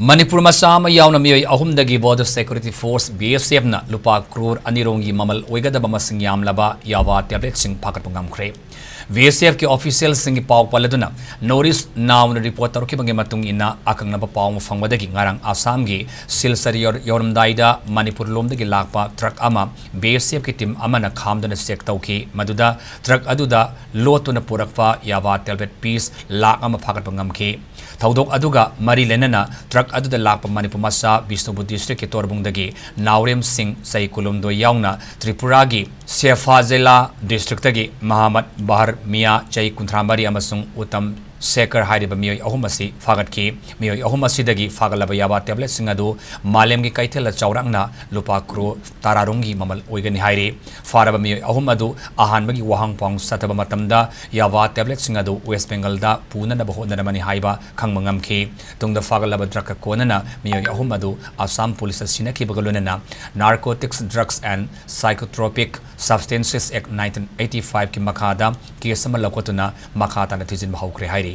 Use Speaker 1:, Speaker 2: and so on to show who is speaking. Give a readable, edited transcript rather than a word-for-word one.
Speaker 1: Manipur masama yaona meeoi ahum dagi border security force BSF na Lupa crore anirongi mamal oigadaba masing yamlaba Yaba tablet sing phagatpa ngamkhre BSF ke official singi pau paladuna notice now report taruki bangi matung ina akang naba pau mafangwadagi ngarang Assam gi silsari yorumdaida Manipur lomdagi lakpa truck ama BSF ki team amana khamdana check tauki maduda truck aduda lotuna purakpa Yaba tablet piece lak ama phagatpa ngamkhe Thaudok aduga mari lenana truck aduda lakpa Manipur masa Bishnupur district ke torbungdagi Naurem Singh sai kulum do yauna Tripura gi Sefazela district tagi Muhammad Bahar Mia chai kunthramari amasung utam Sekar Haidiba meeoi ahum asi phagatki meeoi ahum asidagi phagalaba Yaba tablet sing adu malem gi kaithela chaurangna Lupa crore tararungi mamal oigani haire faraba meeoi ahum adu ahanbagi wahang pang sataba matamda Yaba tablet sing adu West Bengal da puna na bahona mani haiba khangmangamki tungda phagalaba drug konana meeoi ahum adu Assam police sinaki bagalunana Narcotics Drugs and Psychotropic Substances Act 1985 ki makhada kesama lokotuna makhata na tijin bahukre haire